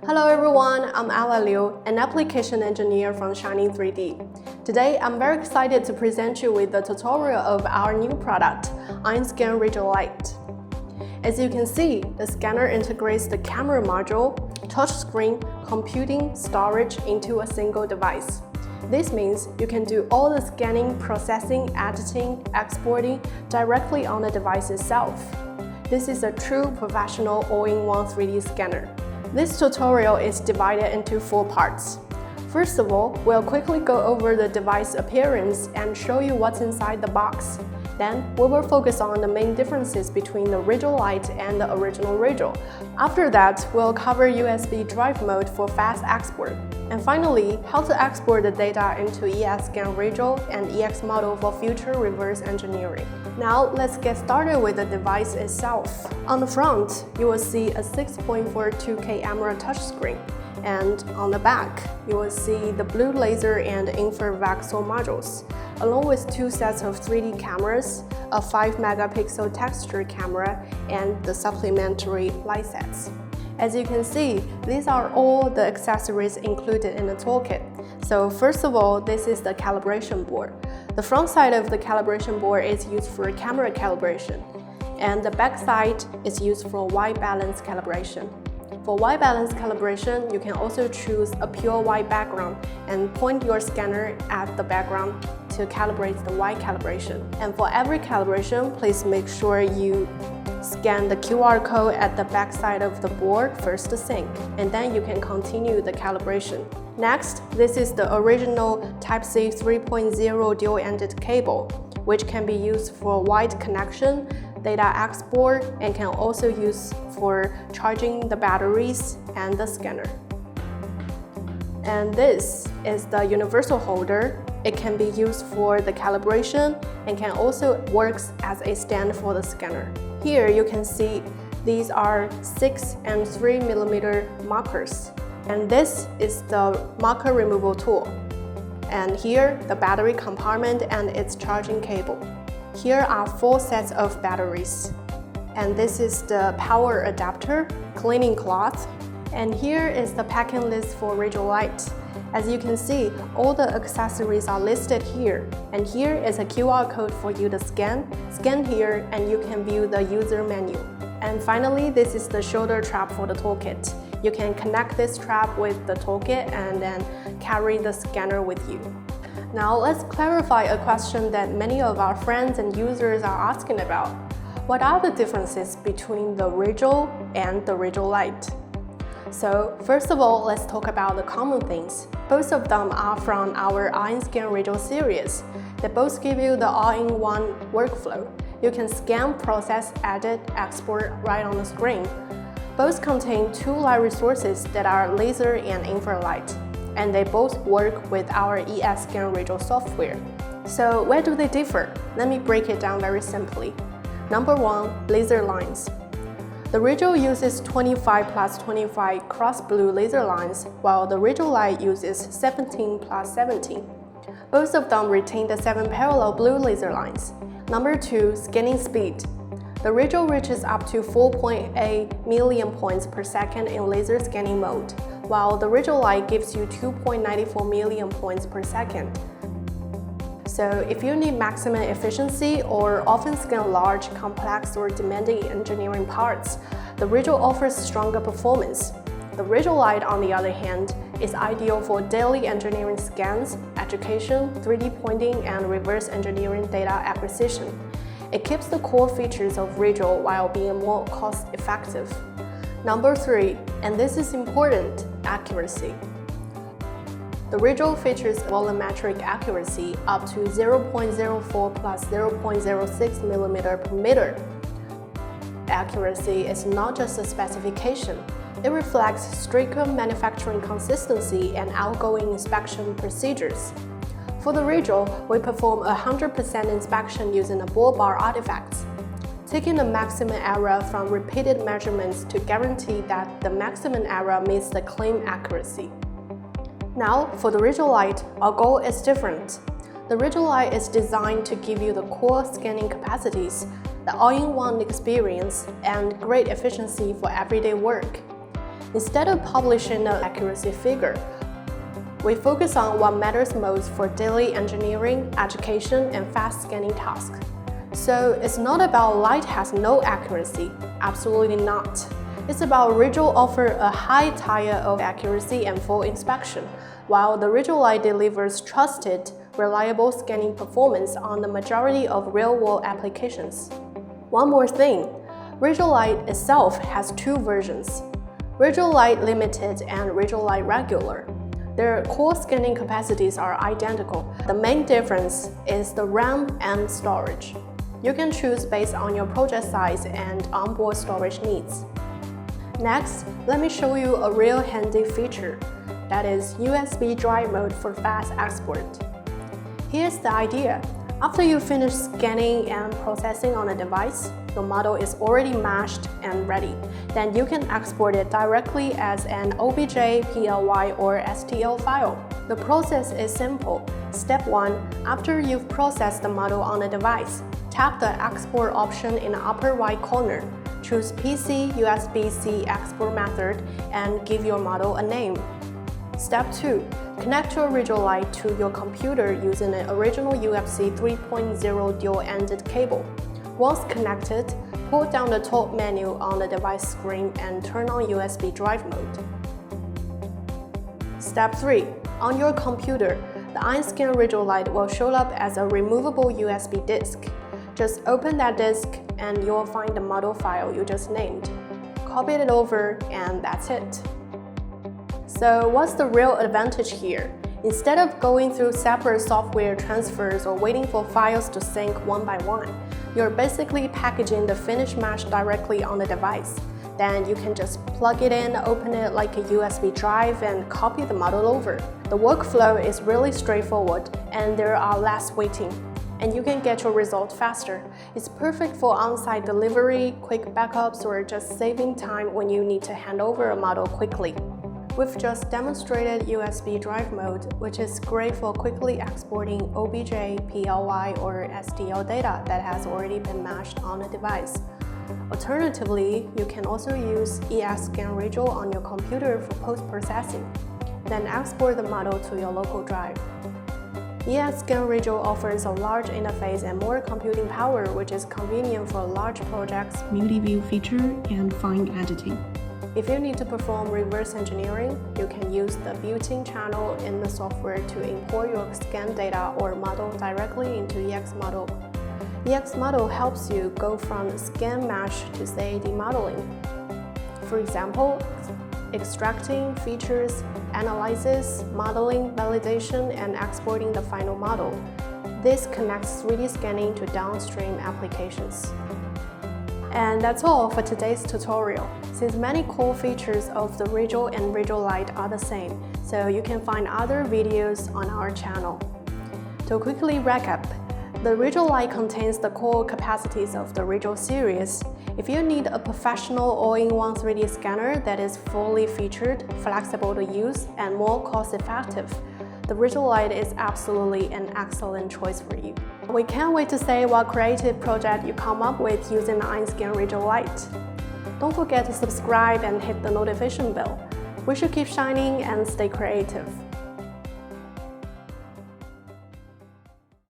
Hello everyone, I'm Ala Liu, an application engineer from Shining 3D. Today, I'm very excited to present you with the tutorial of our new product, EINSCAN Rigil Lite. As you can see, the scanner integrates the camera module, touchscreen, computing, storage into a single device. This means you can do all the scanning, processing, editing, exporting directly on the device itself. This is a true professional all-in-one 3D scanner. This tutorial is divided into 4 parts. First of all, we'll quickly go over the device appearance and show you what's inside the box. Then, we will focus on the main differences between the Rigil Lite and the original Rigil. After that, we'll cover USB drive mode for fast export. And finally, how to export the data into EINSCAN Rigil and EX model for future reverse engineering. Now, let's get started with the device itself. On the front, you will see a 6.42K AMOLED touchscreen. And on the back, you will see the blue laser and infrared VCSEL modules, along with 2 sets of 3D cameras, a 5-megapixel texture camera, and the supplementary light sets. As you can see, these are all the accessories included in the toolkit. So first of all, this is the calibration board. The front side of the calibration board is used for camera calibration, and the back side is used for white balance calibration. For white balance calibration, you can also choose a pure white background and point your scanner at the background to calibrate the white calibration. And for every calibration, please make sure you scan the QR code at the back side of the board first to sync, and then you can continue the calibration. Next, this is the original Type-C 3.0 dual-ended cable, which can be used for wide connection, data export, and can also use for charging the batteries and the scanner. And this is the universal holder. It can be used for the calibration and can also work as a stand for the scanner. Here you can see these are 6 and 3 millimeter markers. And this is the marker removal tool. And here, the battery compartment and its charging cable. Here are 4 sets of batteries. And this is the power adapter, cleaning cloth. And here is the packing list for Rigil Lite. As you can see, all the accessories are listed here. And here is a QR code for you to scan. Scan here and you can view the user menu. And finally, this is the shoulder strap for the toolkit. You can connect this strap with the toolkit and then carry the scanner with you. Now let's clarify a question that many of our friends and users are asking about. What are the differences between the Rigil and the Rigil Lite? So first of all, let's talk about the common things. Both of them are from our EINSCAN Rigil series. They both give you the all-in-one workflow. You can scan, process, edit, export right on the screen. Both contain 2 light resources that are laser and infrared light, and they both work with our EINSCAN Rigil software. So where do they differ? Let me break it down very simply. Number 1, laser lines. The Rigil uses 25 plus 25 cross blue laser lines, while the Rigil Lite uses 17 plus 17. Both of them retain the 7 parallel blue laser lines. Number 2, scanning speed. The Rigil reaches up to 4.8 million points per second in laser scanning mode, while the Rigil Lite gives you 2.94 million points per second. So if you need maximum efficiency or often scan large, complex, or demanding engineering parts, the Rigil offers stronger performance. The Rigil Lite, on the other hand, is ideal for daily engineering scans, education, 3D pointing, and reverse engineering data acquisition. It keeps the core features of Rigil while being more cost-effective. Number 3, and this is important, accuracy. The Rigil features volumetric accuracy up to 0.04 plus 0.06 millimeter per meter. Accuracy is not just a specification. It reflects stricter manufacturing consistency and outgoing inspection procedures. For the Rigil, we perform 100% inspection using a bull bar artifacts, taking the maximum error from repeated measurements to guarantee that the maximum error meets the claimed accuracy. Now, for the Rigil Lite, our goal is different. The Rigil Lite is designed to give you the core scanning capacities, the all-in-one experience, and great efficiency for everyday work. Instead of publishing an accuracy figure, we focus on what matters most for daily engineering, education, and fast scanning tasks. So it's not about Lite has no accuracy, absolutely not. It's about Rigil offer a high tier of accuracy and full inspection, while the Rigil Lite delivers trusted, reliable scanning performance on the majority of real-world applications. One more thing, Rigil Lite itself has two versions, Rigil Lite Limited and Rigil Lite Regular. Their core scanning capacities are identical. The main difference is the RAM and storage. You can choose based on your project size and onboard storage needs. Next, let me show you a real handy feature, that is USB drive mode for fast export. Here's the idea. After you finish scanning and processing on a device, your model is already meshed and ready. Then you can export it directly as an OBJ, PLY, or STL file. The process is simple. Step 1. After you've processed the model on a device, tap the export option in the upper right corner. Choose PC USB-C export method and give your model a name. Step 2. Connect your Rigil Lite to your computer using an original UFC 3.0 dual-ended cable. Once connected, pull down the top menu on the device screen and turn on USB drive mode. Step 3. On your computer, the EINSCAN Rigil Lite will show up as a removable USB disk. Just open that disk and you'll find the model file you just named. Copy it over and that's it. So what's the real advantage here? Instead of going through separate software transfers or waiting for files to sync one by one, you're basically packaging the finished mesh directly on the device. Then you can just plug it in, open it like a USB drive, and copy the model over. The workflow is really straightforward and there are less waiting, and you can get your result faster. It's perfect for on-site delivery, quick backups, or just saving time when you need to hand over a model quickly. We've just demonstrated USB drive mode, which is great for quickly exporting OBJ, PLY, or STL data that has already been meshed on a device. Alternatively, you can also use EINSCAN Rigil on your computer for post-processing, then export the model to your local drive. EINSCAN Rigil offers a large interface and more computing power, which is convenient for large projects, multi-view feature, and fine editing. If you need to perform reverse engineering, you can use the built-in channel in the software to import your scan data or model directly into EXModel. EXModel helps you go from scan mesh to say demodeling. For example, extracting features, analysis, modeling, validation, and exporting the final model. This connects 3D scanning to downstream applications. And that's all for today's tutorial. Since many core features of the Rigil and Rigil Lite are the same, so you can find other videos on our channel. To quickly recap, the Rigil Lite contains the core capacities of the Rigil series. If you need a professional all-in-one 3D scanner that is fully featured, flexible to use, and more cost-effective, the Rigil Lite is absolutely an excellent choice for you. We can't wait to see what creative project you come up with using the EINSCAN Rigil Lite. Don't forget to subscribe and hit the notification bell. We should keep shining and stay creative.